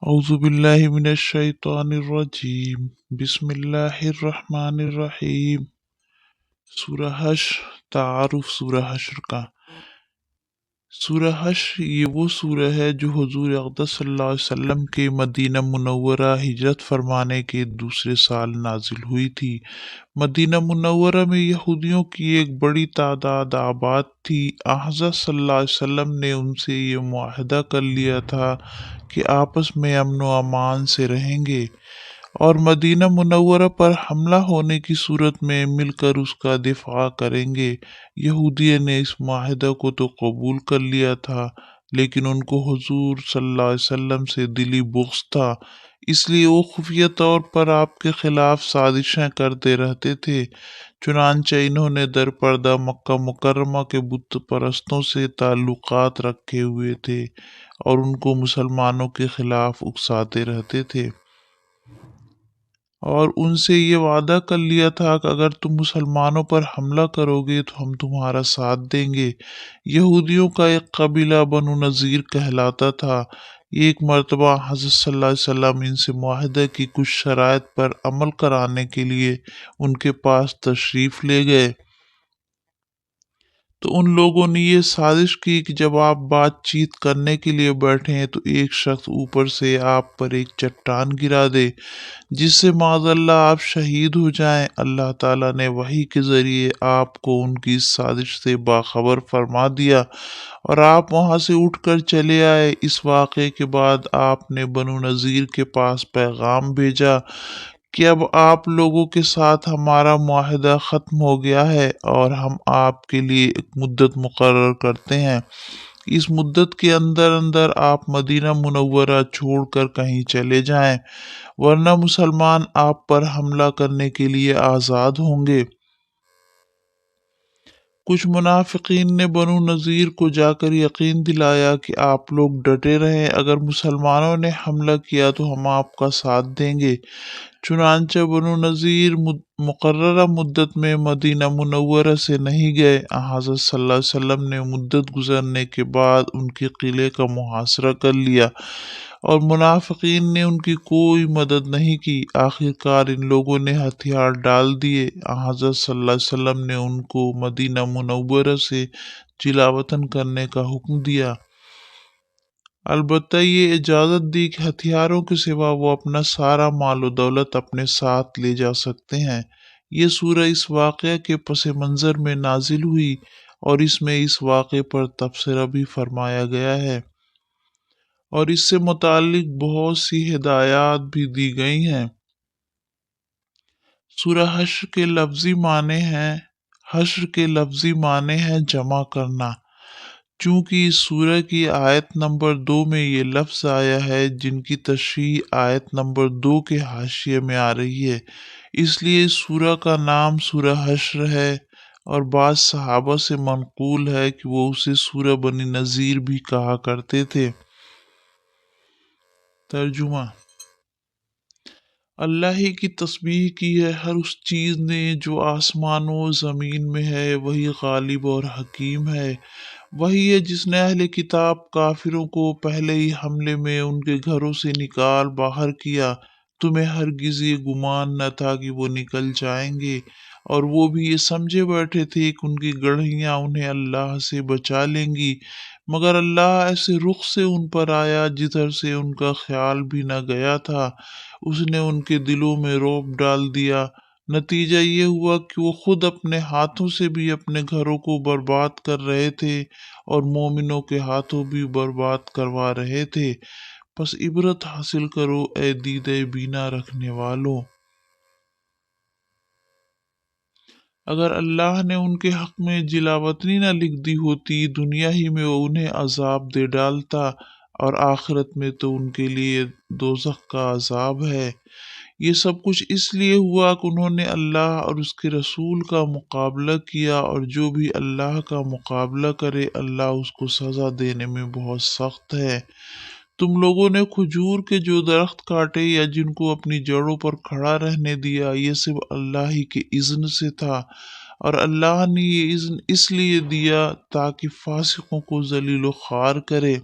اعوذ باللہ من الشیطان الرجیم، بسم اللہ الرحمن الرحیم۔ سورہ حشر، تعارف سورہ حشر کا۔ سورہ حشر یہ وہ سورہ ہے جو حضور اقدس صلی اللہ علیہ وسلم کے مدینہ منورہ ہجرت فرمانے کے دوسرے سال نازل ہوئی تھی۔ مدینہ منورہ میں یہودیوں کی ایک بڑی تعداد آباد تھی۔ حضرت صلی اللہ علیہ وسلم نے ان سے یہ معاہدہ کر لیا تھا کہ آپس میں امن و امان سے رہیں گے اور مدینہ منورہ پر حملہ ہونے کی صورت میں مل کر اس کا دفاع کریں گے۔ یہودیوں نے اس معاہدہ کو تو قبول کر لیا تھا، لیکن ان کو حضور صلی اللہ علیہ وسلم سے دلی بغض تھا، اس لیے وہ خفیہ طور پر آپ کے خلاف سازشیں کرتے رہتے تھے۔ چنانچہ انہوں نے در پردہ مکہ مکرمہ کے بت پرستوں سے تعلقات رکھے ہوئے تھے اور ان کو مسلمانوں کے خلاف اکساتے رہتے تھے، اور ان سے یہ وعدہ کر لیا تھا کہ اگر تم مسلمانوں پر حملہ کرو گے تو ہم تمہارا ساتھ دیں گے۔ یہودیوں کا ایک قبیلہ بنو نذیر کہلاتا تھا۔ ایک مرتبہ حضرت صلی اللہ علیہ وسلم ان سے معاہدے کی کچھ شرائط پر عمل کرانے کے لیے ان کے پاس تشریف لے گئے تو ان لوگوں نے یہ سازش کی کہ جب آپ بات چیت کرنے کے لیے بیٹھیں تو ایک شخص اوپر سے آپ پر ایک چٹان گرا دے جس سے معاذ اللہ آپ شہید ہو جائیں۔ اللہ تعالیٰ نے وحی کے ذریعے آپ کو ان کی اس سازش سے باخبر فرما دیا اور آپ وہاں سے اٹھ کر چلے آئے۔ اس واقعے کے بعد آپ نے بنو نذیر کے پاس پیغام بھیجا کہ اب آپ لوگوں کے ساتھ ہمارا معاہدہ ختم ہو گیا ہے اور ہم آپ کے لیے ایک مدت مقرر کرتے ہیں۔ اس مدت کے اندر اندر آپ مدینہ منورہ چھوڑ کر کہیں چلے جائیں، ورنہ مسلمان آپ پر حملہ کرنے کے لیے آزاد ہوں گے۔ کچھ منافقین نے بنو نذیر کو جا کر یقین دلایا کہ آپ لوگ ڈٹے رہیں، اگر مسلمانوں نے حملہ کیا تو ہم آپ کا ساتھ دیں گے۔ چنانچہ بنو نذیر مقررہ مدت میں مدینہ منورہ سے نہیں گئے۔ حضرت صلی اللہ علیہ وسلم نے مدت گزرنے کے بعد ان کے قلعے کا محاصرہ کر لیا اور منافقین نے ان کی کوئی مدد نہیں کی۔ آخرکار ان لوگوں نے ہتھیار ڈال دیے۔ حضرت صلی اللہ علیہ وسلم نے ان کو مدینہ منورہ سے جلا وطن کرنے کا حکم دیا، البتہ یہ اجازت دی کہ ہتھیاروں کے سوا وہ اپنا سارا مال و دولت اپنے ساتھ لے جا سکتے ہیں۔ یہ سورہ اس واقعہ کے پس منظر میں نازل ہوئی اور اس میں اس واقعے پر تبصرہ بھی فرمایا گیا ہے اور اس سے متعلق بہت سی ہدایات بھی دی گئی ہیں۔ سورہ حشر کے لفظی معنی ہیں جمع کرنا۔ چونکہ اس سورہ کی آیت نمبر 2 میں یہ لفظ آیا ہے جن کی تشریح آیت نمبر 2 کے حاشیے میں آ رہی ہے، اس لیے اس سورہ کا نام سورہ حشر ہے، اور بعض صحابہ سے منقول ہے کہ وہ اسے سورہ بنی نذیر بھی کہا کرتے تھے۔ ترجمہ: اللہ ہی کی تسبیح کی ہے ہر اس چیز نے جو آسمان و زمین میں ہے، وہی غالب اور حکیم ہے۔ وہی ہے جس نے اہل کتاب کافروں کو پہلے ہی حملے میں ان کے گھروں سے نکال باہر کیا۔ تمہیں ہرگز یہ گمان نہ تھا کہ وہ نکل جائیں گے، اور وہ بھی یہ سمجھے بیٹھے تھے کہ ان کی گڑھیاں انہیں اللہ سے بچا لیں گی، مگر اللہ ایسے رخ سے ان پر آیا جدھر سے ان کا خیال بھی نہ گیا تھا۔ اس نے ان کے دلوں میں رعب ڈال دیا۔ نتیجہ یہ ہوا کہ وہ خود اپنے ہاتھوں سے بھی اپنے گھروں کو برباد کر رہے تھے اور مومنوں کے ہاتھوں بھی برباد کروا رہے تھے۔ پس عبرت حاصل کرو اے دیدہ بینا رکھنے والوں۔ اگر اللہ نے ان کے حق میں جلا وطنی نہ لکھ دی ہوتی، دنیا ہی میں وہ انہیں عذاب دے ڈالتا، اور آخرت میں تو ان کے لیے دوزخ کا عذاب ہے۔ یہ سب کچھ اس لیے ہوا کہ انہوں نے اللہ اور اس کے رسول کا مقابلہ کیا، اور جو بھی اللہ کا مقابلہ کرے اللہ اس کو سزا دینے میں بہت سخت ہے۔ تم لوگوں نے کھجور کے جو درخت کاٹے یا جن کو اپنی جڑوں پر کھڑا رہنے دیا، یہ سب اللہ ہی کے اذن سے تھا، اور اللہ نے یہ اذن اس لیے دیا تاکہ فاسقوں کو ذلیل و خوار کرے۔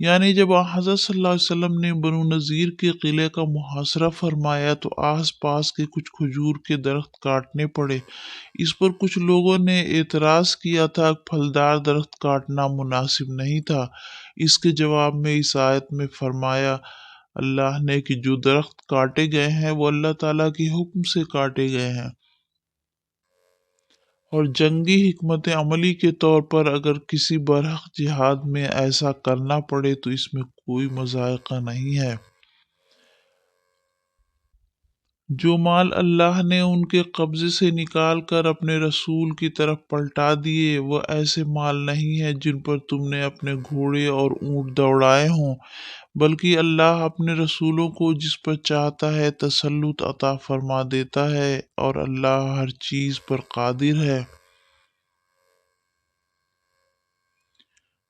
یعنی جب حضرت صلی اللہ علیہ وسلم نے بنو نذیر کے قلعے کا محاصرہ فرمایا تو آس پاس کے کچھ کھجور کے درخت کاٹنے پڑے۔ اس پر کچھ لوگوں نے اعتراض کیا تھا کہ پھلدار درخت کاٹنا مناسب نہیں تھا۔ اس کے جواب میں اس آیت میں فرمایا اللہ نے کہ جو درخت کاٹے گئے ہیں وہ اللہ تعالیٰ کے حکم سے کاٹے گئے ہیں، اور جنگی حکمت عملی کے طور پر اگر کسی برحق جہاد میں ایسا کرنا پڑے تو اس میں کوئی مذائقہ نہیں ہے۔ جو مال اللہ نے ان کے قبضے سے نکال کر اپنے رسول کی طرف پلٹا دیے وہ ایسے مال نہیں ہے جن پر تم نے اپنے گھوڑے اور اونٹ دوڑائے ہوں، بلکہ اللہ اپنے رسولوں کو جس پر چاہتا ہے تسلط عطا فرما دیتا ہے، اور اللہ ہر چیز پر قادر ہے۔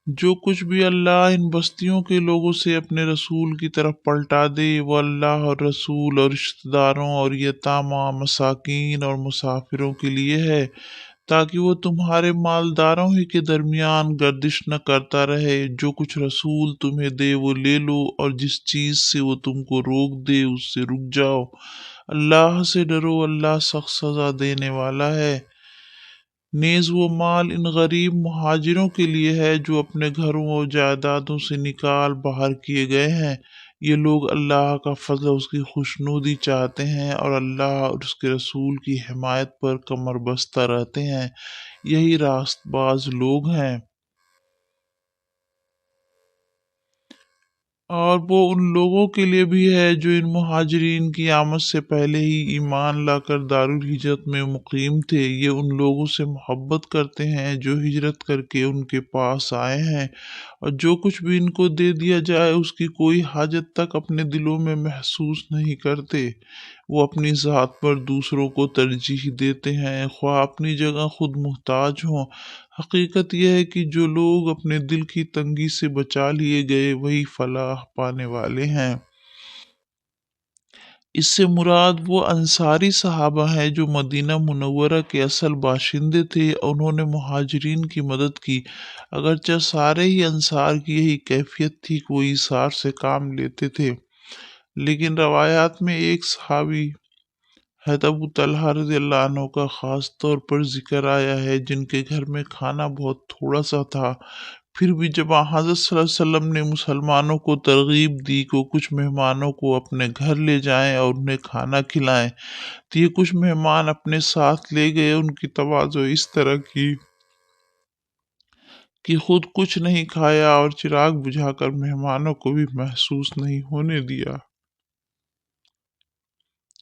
جو کچھ بھی اللہ ان بستیوں کے لوگوں سے اپنے رسول کی طرف پلٹا دے وہ اللہ اور رسول اور رشتہ داروں اور یتامى، مساکین اور مسافروں کے لیے ہے، تاکہ وہ تمہارے مالداروں ہی کے درمیان گردش نہ کرتا رہے۔ جو کچھ رسول تمہیں دے وہ لے لو، اور جس چیز سے وہ تم کو روک دے اس سے رک جاؤ۔ اللہ سے ڈرو، اللہ سخت سزا دینے والا ہے۔ نیز وہ مال ان غریب مہاجروں کے لیے ہے جو اپنے گھروں اور جائیدادوں سے نکال باہر کیے گئے ہیں۔ یہ لوگ اللہ کا فضل اور اس کی خوشنودی چاہتے ہیں اور اللہ اور اس کے رسول کی حمایت پر کمر بستہ رہتے ہیں، یہی راست باز لوگ ہیں۔ اور وہ ان لوگوں کے لیے بھی ہے جو ان مہاجرین کی آمد سے پہلے ہی ایمان لا کر دارالہجرت میں مقیم تھے، یہ ان لوگوں سے محبت کرتے ہیں جو ہجرت کر کے ان کے پاس آئے ہیں، اور جو کچھ بھی ان کو دے دیا جائے اس کی کوئی حاجت تک اپنے دلوں میں محسوس نہیں کرتے۔ وہ اپنی ذات پر دوسروں کو ترجیح دیتے ہیں خواہ اپنی جگہ خود محتاج ہوں۔ حقیقت یہ ہے کہ جو لوگ اپنے دل کی تنگی سے بچا لیے گئے وہی فلاح پانے والے ہیں۔ اس سے مراد وہ انصاری صحابہ ہیں جو مدینہ منورہ کے اصل باشندے تھے، انہوں نے مہاجرین کی مدد کی، اگرچہ سارے ہی انصار کی یہی کیفیت تھی کہ وہ ایثار سے کام لیتے تھے، لیکن روایات میں ایک صحابی حضرت ابو طلحہ رضی اللہ عنہ کا خاص طور پر ذکر آیا ہے جن کے گھر میں کھانا بہت تھوڑا سا تھا، پھر بھی جب حضرت صلی اللہ علیہ وسلم نے مسلمانوں کو ترغیب دی کہ وہ کچھ مہمانوں کو اپنے گھر لے جائیں اور انہیں کھانا کھلائیں تو یہ کچھ مہمان اپنے ساتھ لے گئے۔ ان کی تواضع اس طرح کی کہ خود کچھ نہیں کھایا اور چراغ بجھا کر مہمانوں کو بھی محسوس نہیں ہونے دیا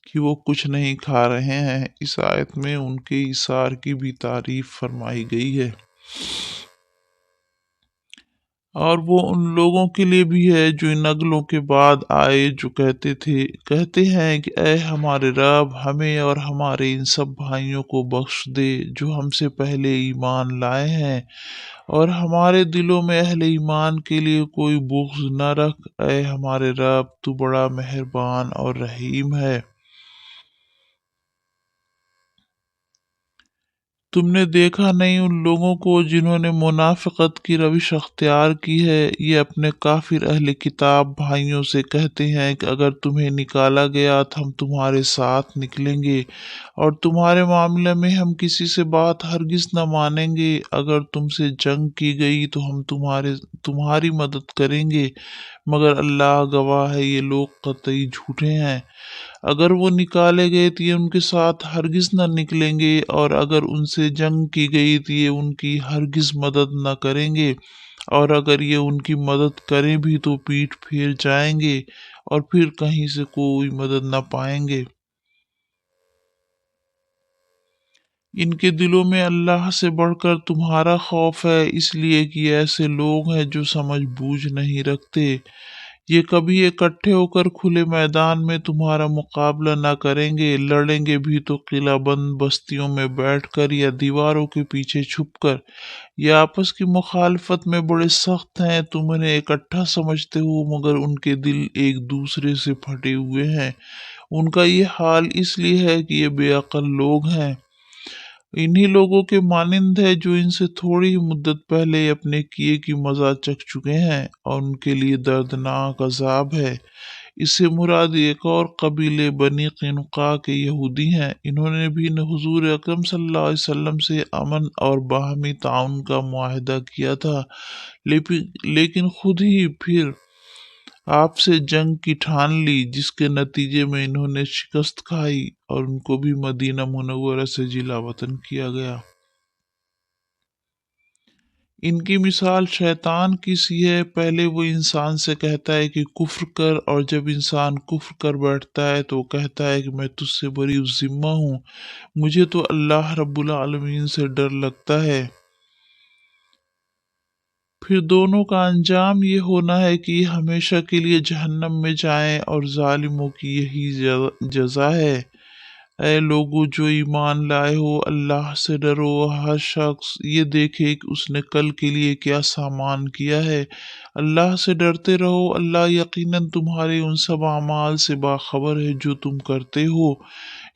کہ وہ کچھ نہیں کھا رہے ہیں۔ اس آیت میں ان کے ایثار کی بھی تعریف فرمائی گئی ہے۔ اور وہ ان لوگوں کے لیے بھی ہے جو ان نگلوں کے بعد آئے جو کہتے ہیں کہ اے ہمارے رب ہمیں اور ہمارے ان سب بھائیوں کو بخش دے جو ہم سے پہلے ایمان لائے ہیں، اور ہمارے دلوں میں اہل ایمان کے لیے کوئی بغض نہ رکھ، اے ہمارے رب تو بڑا مہربان اور رحیم ہے۔ تم نے دیکھا نہیں ان لوگوں کو جنہوں نے منافقت کی روش اختیار کی ہے، یہ اپنے کافر اہل کتاب بھائیوں سے کہتے ہیں کہ اگر تمہیں نکالا گیا تو ہم تمہارے ساتھ نکلیں گے، اور تمہارے معاملے میں ہم کسی سے بات ہرگز نہ مانیں گے، اگر تم سے جنگ کی گئی تو ہم تمہاری مدد کریں گے، مگر اللہ گواہ ہے یہ لوگ قطعی جھوٹے ہیں۔ اگر وہ نکالے گئے تو یہ ان کے ساتھ ہرگز نہ نکلیں گے، اور اگر ان سے جنگ کی گئی تو یہ ان کی ہرگز مدد نہ کریں گے، اور اگر یہ ان کی مدد کریں بھی تو پیٹھ پھیر جائیں گے اور پھر کہیں سے کوئی مدد نہ پائیں گے۔ ان کے دلوں میں اللہ سے بڑھ کر تمہارا خوف ہے، اس لیے کہ ایسے لوگ ہیں جو سمجھ بوجھ نہیں رکھتے۔ یہ کبھی اکٹھے ہو کر کھلے میدان میں تمہارا مقابلہ نہ کریں گے، لڑیں گے بھی تو قلعہ بند بستیوں میں بیٹھ کر یا دیواروں کے پیچھے چھپ کر۔ یہ آپس کی مخالفت میں بڑے سخت ہیں، تم انہیں اکٹھا سمجھتے ہو مگر ان کے دل ایک دوسرے سے پھٹے ہوئے ہیں۔ ان کا یہ حال اس لیے ہے کہ یہ بے عقل لوگ ہیں۔ انہی لوگوں کے مانند ہے جو ان سے تھوڑی ہی مدت پہلے اپنے کیے کی مزہ چکھ چکے ہیں اور ان کے لیے دردناک عذاب ہے۔ اس سے مراد ایک اور قبیلے بنی قینقاع کے یہودی ہیں۔ انہوں نے بھی حضور اکرم صلی اللہ علیہ وسلم سے امن اور باہمی تعاون کا معاہدہ کیا تھا، لیکن خود ہی پھر آپ سے جنگ کی ٹھان لی، جس کے نتیجے میں انہوں نے شکست کھائی اور ان کو بھی مدینہ منورہ سے جلا وطن کیا گیا۔ ان کی مثال شیطان کی سی ہے، پہلے وہ انسان سے کہتا ہے کہ کفر کر، اور جب انسان کفر کر بیٹھتا ہے تو وہ کہتا ہے کہ میں تجھ سے بری ذمہ ہوں، مجھے تو اللہ رب العالمین سے ڈر لگتا ہے۔ پھر دونوں کا انجام یہ ہونا ہے کہ یہ ہمیشہ کے لیے جہنم میں جائیں، اور ظالموں کی یہی جزا ہے۔ اے لوگو جو ایمان لائے ہو، اللہ سے ڈرو۔ ہر شخص یہ دیکھے کہ اس نے کل کے لیے کیا سامان کیا ہے۔ اللہ سے ڈرتے رہو، اللہ یقیناً تمہارے ان سب اعمال سے باخبر ہے جو تم کرتے ہو۔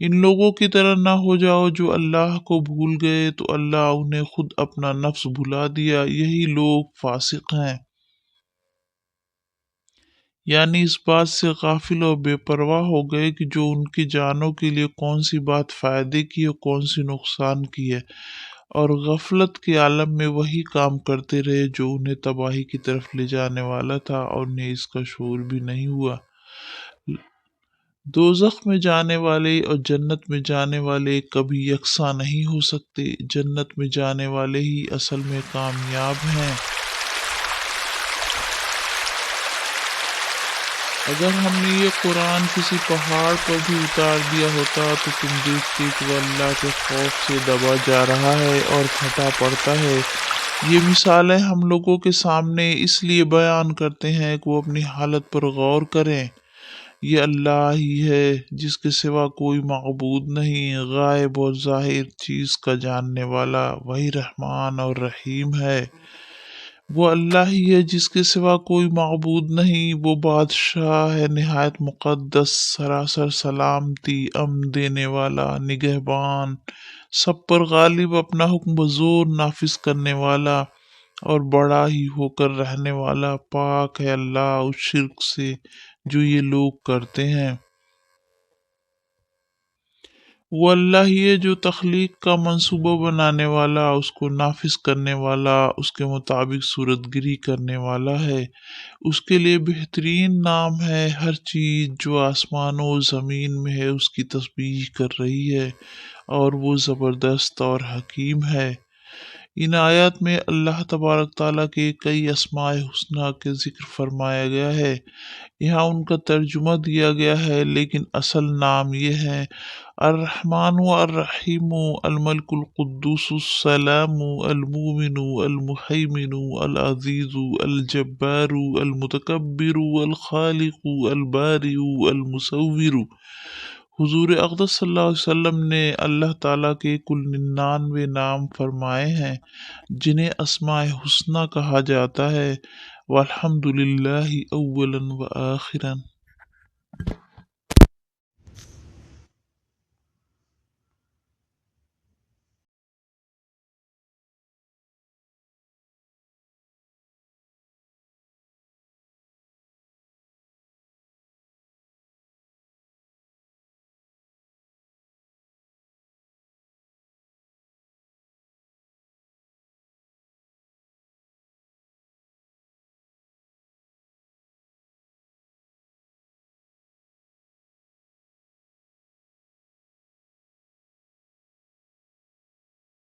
ان لوگوں کی طرح نہ ہو جاؤ جو اللہ کو بھول گئے تو اللہ انہیں خود اپنا نفس بھلا دیا، یہی لوگ فاسق ہیں۔ یعنی اس بات سے غافل اور بے پرواہ ہو گئے کہ جو ان کی جانوں کے لیے کون سی بات فائدے کی ہے کون سی نقصان کی ہے، اور غفلت کے عالم میں وہی کام کرتے رہے جو انہیں تباہی کی طرف لے جانے والا تھا، اور انہیں اس کا شعور بھی نہیں ہوا۔ دوزخ میں جانے والے اور جنت میں جانے والے کبھی یکساں نہیں ہو سکتے، جنت میں جانے والے ہی اصل میں کامیاب ہیں۔ اگر ہم نے یہ قرآن کسی پہاڑ پر بھی اتار دیا ہوتا تو تم دیکھتے کہ وہ اللہ کے خوف سے دبا جا رہا ہے اور پھٹا پڑتا ہے۔ یہ مثالیں ہم لوگوں کے سامنے اس لیے بیان کرتے ہیں کہ وہ اپنی حالت پر غور کریں۔ یہ اللہ ہی ہے جس کے سوا کوئی معبود نہیں، غائب اور ظاہر چیز کا جاننے والا، وہی رحمان اور رحیم ہے۔ وہ اللہ ہی ہے جس کے سوا کوئی معبود نہیں، وہ بادشاہ ہے نہایت مقدس، سراسر سلامتی، امن دینے والا، نگہبان، سب پر غالب، اپنا حکم بزور نافذ کرنے والا اور بڑا ہی ہو کر رہنے والا۔ پاک ہے اللہ اس شرک سے جو یہ لوگ کرتے ہیں۔ وہ اللہ ہی ہے جو تخلیق کا منصوبہ بنانے والا، اس کو نافذ کرنے والا، اس کے مطابق صورت گری کرنے والا ہے۔ اس کے لیے بہترین نام ہے۔ ہر چیز جو آسمان و زمین میں ہے اس کی تسبیح کر رہی ہے، اور وہ زبردست اور حکیم ہے۔ ان آیات میں اللہ تبارک تعالیٰ کے کئی اسماء حسنی کے ذکر فرمایا گیا ہے۔ یہاں ان کا ترجمہ دیا گیا ہے، لیکن اصل نام یہ ہے: الرحمن الرحیم، الملک القدوس السلام، المؤمن المہیمن العزیز الجبار المتکبر الخالق البارئ المصور۔ حضور اقدس صلی اللہ علیہ وسلم نے اللہ تعالیٰ کے کل 99 نام فرمائے ہیں جنہیں اسماء حسنی کہا جاتا ہے۔ والحمد للہ اولا وآخرا۔